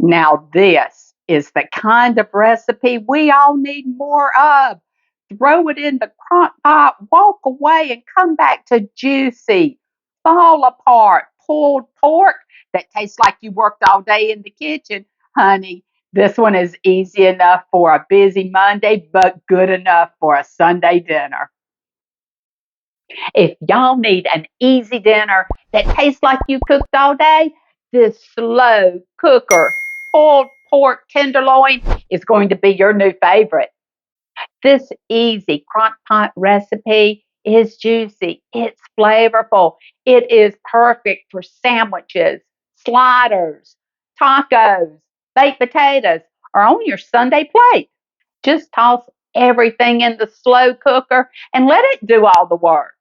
Now, this is the kind of recipe we all need more of. Throw it in the crock pot, walk away, and come back to juicy, fall apart pulled pork that tastes like you worked all day in the kitchen. Honey, this one is easy enough for a busy Monday, but good enough for a Sunday dinner. If y'all need an easy dinner that tastes like you cooked all day, this slow cooker pulled pork tenderloin is going to be your new favorite. This easy crock pot recipe is juicy, it's flavorful, it is perfect for sandwiches, sliders, tacos, baked potatoes, or on your Sunday plate. Just toss everything in the slow cooker and let it do all the work.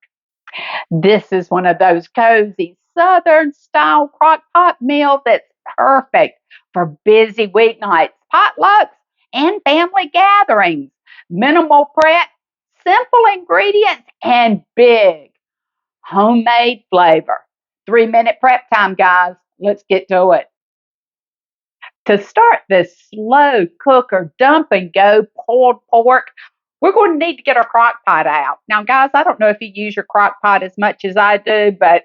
This is one of those cozy Southern style crock pot meals that's perfect for busy weeknights, potlucks, and family gatherings. Minimal prep, simple ingredients, and big homemade flavor. 3-minute prep time, guys. Let's get to it. To start this slow cooker dump and go pulled pork, we're going to need to get our crock pot out. Now, guys, I don't know if you use your crock pot as much as I do, but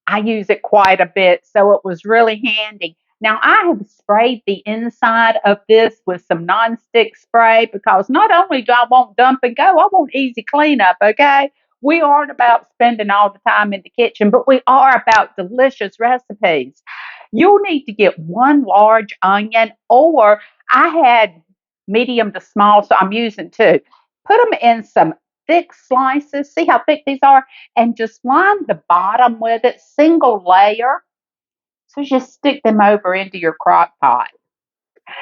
I use it quite a bit, so it was really handy. Now, I have sprayed the inside of this with some nonstick spray because not only do I want dump and go, I want easy cleanup, okay? We aren't about spending all the time in the kitchen, but we are about delicious recipes. You'll need to get one large onion, or I had medium to small, so I'm using two. Put them in some thick slices. See how thick these are? And just line the bottom with it, single layer. So just stick them over into your crock pot.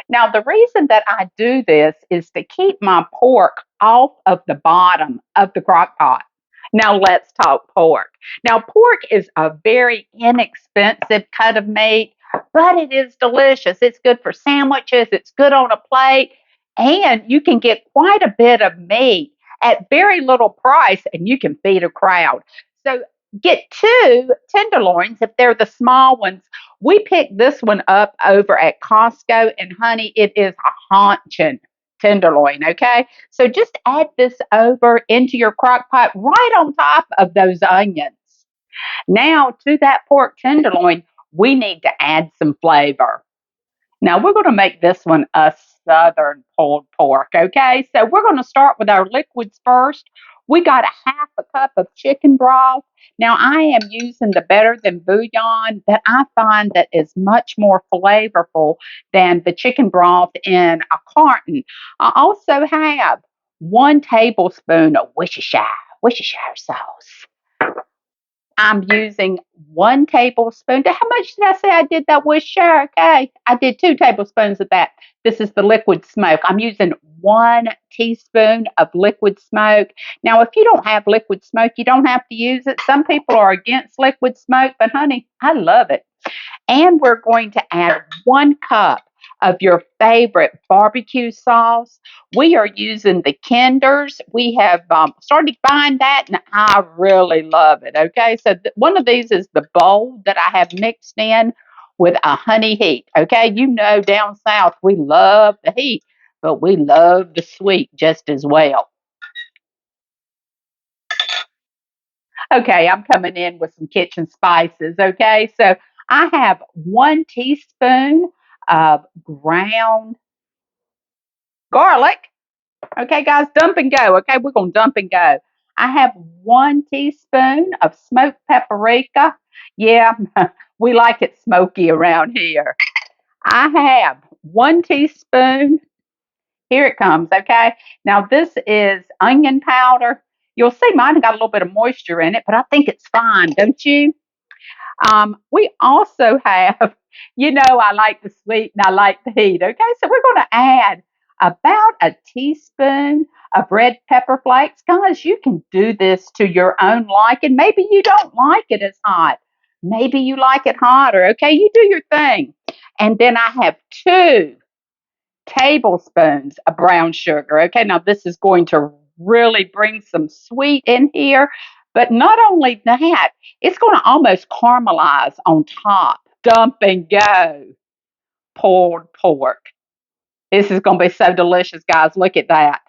Now, the reason that I do this is to keep my pork off of the bottom of the crock pot. Now, let's talk pork. Now, pork is a very inexpensive cut of meat, but it is delicious. It's good for sandwiches, it's good on a plate, and you can get quite a bit of meat at very little price, and you can feed a crowd. So, get two tenderloins if they're the small ones. We picked this one up over at Costco, and honey, it is a haunching tenderloin, okay? So just add this over into your crock pot right on top of those onions. Now, to that pork tenderloin, we need to add some flavor. Now, we're going to make this one a southern pulled pork, okay? So we're going to start with our liquids first. We got a half a cup of chicken broth. Now, I am using the Better Than bouillon that I find that is much more flavorful than the chicken broth in a carton. I also have 1 tablespoon of Worcestershire sauce. I'm using 1 tablespoon. How much did I say I did that with? Sure, okay. I did 2 tablespoons of that. This is the liquid smoke. I'm using 1 teaspoon of liquid smoke. Now, if you don't have liquid smoke, you don't have to use it. Some people are against liquid smoke, but honey, I love it. And we're going to add 1 cup of your favorite barbecue sauce. We are using the Kinders. We have started buying that, and I really love it. Okay, so one of these is the bowl that I have mixed in with a honey heat. Okay, you know down south we love the heat, but we love the sweet just as well. Okay, I'm coming in with some kitchen spices. Okay, so I have 1 teaspoon of ground garlic. Okay, guys, dump and go. Okay, we're going to dump and go. I have 1 teaspoon of smoked paprika. Yeah, we like it smoky around here. I have 1 teaspoon. Here it comes. Okay, now this is onion powder. You'll see mine got a little bit of moisture in it, but I think it's fine, don't you? We also have, I like the sweet and I like the heat. Okay, so we're going to add about a teaspoon of red pepper flakes. Guys, you can do this to your own liking. Maybe you don't like it as hot. Maybe you like it hotter. Okay, you do your thing. And then I have 2 tablespoons of brown sugar. Okay, now this is going to really bring some sweet in here. But not only that, it's going to almost caramelize on top. Dump and go. pulled pork. This is going to be so delicious, guys. Look at that.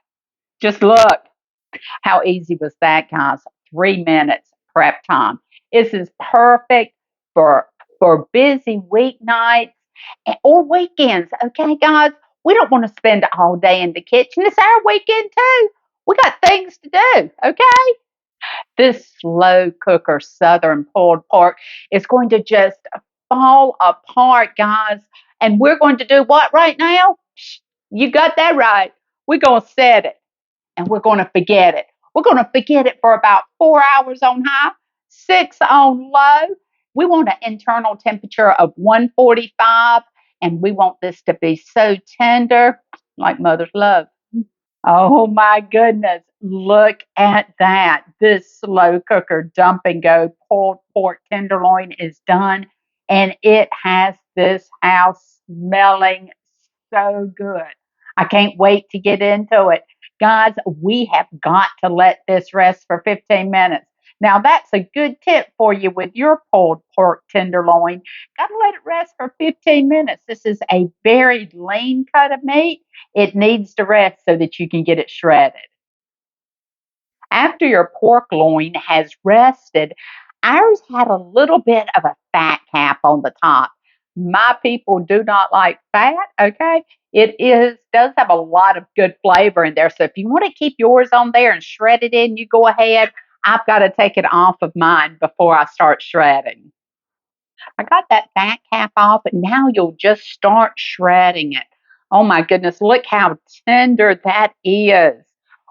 Just look. How easy was that, guys? 3 minutes prep time. This is perfect for busy weeknights or weekends. Okay, guys, we don't want to spend all day in the kitchen. It's our weekend too. We got things to do. Okay, this slow cooker Southern pulled pork is going to just fall apart, guys. And we're going to do what right now? You got that right. We're going to set it and we're going to forget it. We're going to forget it for about 4 hours on high, 6 on low. We want an internal temperature of 145, and we want this to be so tender, like mother's love. Oh my goodness. Look at that. This slow cooker dump and go pulled pork tenderloin is done, and it has this house smelling so good. I can't wait to get into it. Guys, we have got to let this rest for 15 minutes. Now, that's a good tip for you with your pulled pork tenderloin. Got to let it rest for 15 minutes. This is a very lean cut of meat. It needs to rest so that you can get it shredded. After your pork loin has rested, ours had a little bit of a fat cap on the top. My people do not like fat, okay? Does have a lot of good flavor in there. So if you want to keep yours on there and shred it in, you go ahead. I've got to take it off of mine before I start shredding. I got that fat cap off, and now you'll just start shredding it. Oh my goodness, look how tender that is.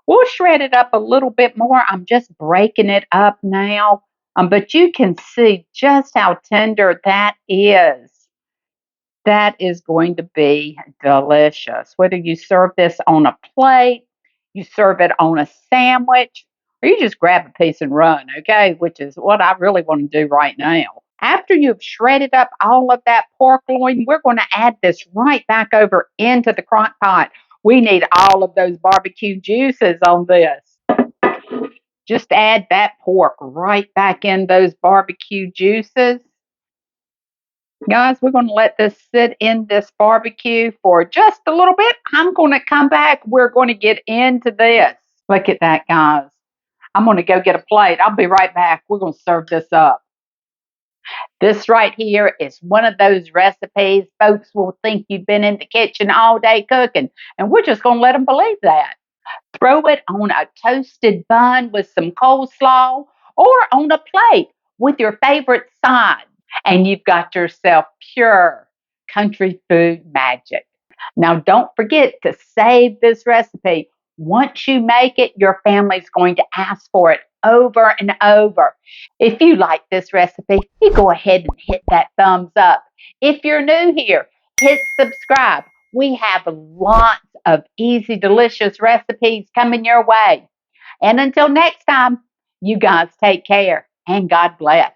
We'll shred it up a little bit more. I'm just breaking it up now. But you can see just how tender that is. That is going to be delicious. Whether you serve this on a plate, you serve it on a sandwich, or you just grab a piece and run, okay? Which is what I really want to do right now. After you've shredded up all of that pork loin, we're going to add this right back over into the crock pot. We need all of those barbecue juices on this. Just add that pork right back in those barbecue juices. Guys, we're going to let this sit in this barbecue for just a little bit. I'm going to come back. We're going to get into this. Look at that, guys. I'm going to go get a plate. I'll be right back. We're going to serve this up. This right here is one of those recipes folks will think you've been in the kitchen all day cooking, and we're just going to let them believe that. Throw it on a toasted bun with some coleslaw or on a plate with your favorite side, and you've got yourself pure country food magic. Now, don't forget to save this recipe. Once you make it, your family's going to ask for it over and over. If you like this recipe, you go ahead and hit that thumbs up. If you're new here, hit subscribe. We have lots of easy, delicious recipes coming your way. And until next time, you guys take care and God bless.